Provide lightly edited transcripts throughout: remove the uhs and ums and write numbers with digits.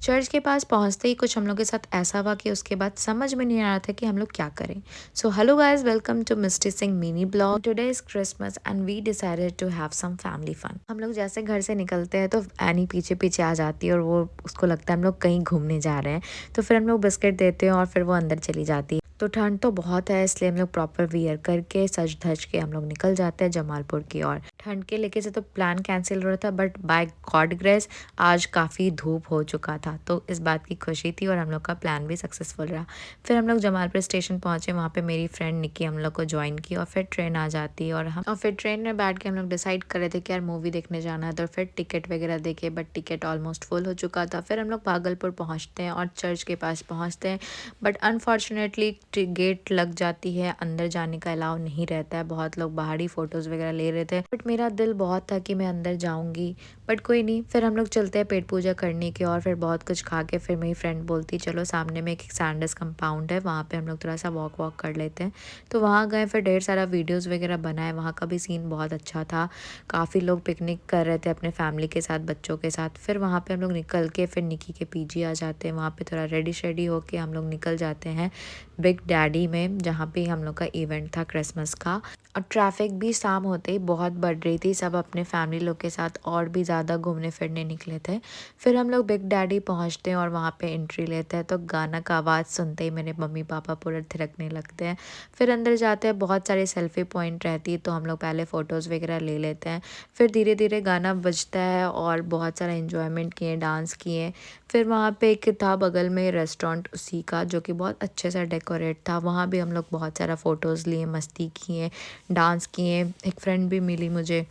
Church के पास पहुँचते ही कुछ हम लोग के साथ ऐसा हुआ कि उसके बाद समझ में नहीं आ रहा था कि हम लोग क्या करें। So hello guys, welcome to Misty Singh mini blog. Today is Christmas and we decided to have some family fun. हम लोग जैसे घर से निकलते हैं तो एनी पीछे पीछे आ जाती है और वो उसको लगता है हम लोग कहीं घूमने जा रहे हैं। तो फिर हम लोग बिस्किट देते हैं और फिर वो अंदर चली जाती है। तो ठंड तो बहुत है, इसलिए हम लोग प्रॉपर वियर करके सज धज के हम लोग निकल जाते हैं जमालपुर की ओर। ठंड के लेके से तो प्लान कैंसिल हो रहा था, बट बाय गॉड ग्रेस आज काफ़ी धूप हो चुका था, तो इस बात की खुशी थी और हम लोग का प्लान भी सक्सेसफुल रहा। फिर हम लोग जमालपुर स्टेशन पहुंचे, वहाँ पे मेरी फ्रेंड निकी हम लोग को ज्वाइन की और फिर ट्रेन आ जाती और फिर ट्रेन में बैठ के हम लोग डिसाइड कर रहे थे कि यार मूवी देखने जाना है। तो फिर टिकट वगैरह देखे, बट टिकट ऑलमोस्ट फुल हो चुका था। फिर हम लोग भागलपुर पहुँचते हैं और चर्च के पास पहुँचते हैं, बट अनफॉर्चुनेटली गेट लग जाती है, अंदर जाने का अलाउ नहीं रहता है। बहुत लोग बाहर ही फ़ोटोज़ वगैरह ले रहे थे, बट मेरा दिल बहुत था कि मैं अंदर जाऊंगी, बट कोई नहीं। फिर हम लोग चलते हैं पेट पूजा करने की और फिर बहुत कुछ खा के फिर मेरी फ्रेंड बोलती चलो सामने में एक सैंडस कंपाउंड है, वहाँ पे हम लोग थोड़ा सा वॉक कर लेते हैं। तो वहाँ गए, फिर ढेर सारा वीडियोज़ वगैरह बनाए। वहाँ का भी सीन बहुत अच्छा था, काफ़ी लोग पिकनिक कर रहे थे अपने फैमिली के साथ, बच्चों के साथ। फिर वहाँ पे हम लोग निकल के फिर निकी के पीजी आ जाते हैं। वहाँ पे थोड़ा रेडी शेडी होके हम लोग निकल जाते हैं बिग डैडी में, जहाँ पे हम लोग का इवेंट था क्रिसमस का। और ट्रैफिक भी शाम होते ही बहुत बढ़ रही थी, सब अपने फैमिली लोग के साथ और भी ज़्यादा घूमने फिरने निकले थे। फिर हम लोग बिग डैडी पहुँचते हैं और वहाँ पे एंट्री लेते हैं, तो गाना का आवाज़ सुनते ही मेरे मम्मी पापा पूरा थिरकने लगते हैं। फिर अंदर जाते हैं, बहुत सारे सेल्फी पॉइंट रहती है, तो हम लोग पहले फ़ोटोज़ वगैरह ले लेते हैं। फिर धीरे धीरे गाना बजता है और बहुत सारा इन्जॉयमेंट किए, डांस किए। फिर वहाँ पे एक था बगल में रेस्टोरेंट उसी का, जो कि बहुत अच्छे से डेकोरेट था। वहाँ भी हम लोग बहुत सारा फ़ोटोज़ लिए, मस्ती किए, डांस किए। एक फ्रेंड भी मिली मुझे।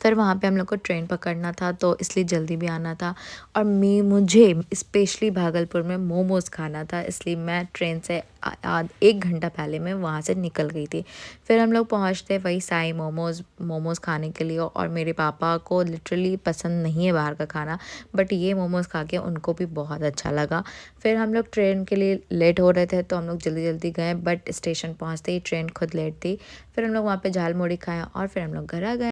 फिर वहाँ पे हम लोग को ट्रेन पकड़ना था, तो इसलिए जल्दी भी आना था। और मुझे स्पेशली भागलपुर में मोमोज़ खाना था, इसलिए मैं ट्रेन से 1 घंटा पहले मैं वहाँ से निकल गई थी। फिर हम लोग पहुँचते वही साई मोमोज़ खाने के लिए, और मेरे पापा को लिटरली पसंद नहीं है बाहर का खाना, बट ये मोमोज़ खा के उनको भी बहुत अच्छा लगा। फिर हम लोग ट्रेन के लिए लेट हो रहे थे, तो हम लोग जल्दी जल्दी गए, बट स्टेशन पहुँचते ही ट्रेन खुद लेट थी। फिर हम लोग वहाँ पे झालमुड़ी खाए और फिर हम लोग घर आ गए।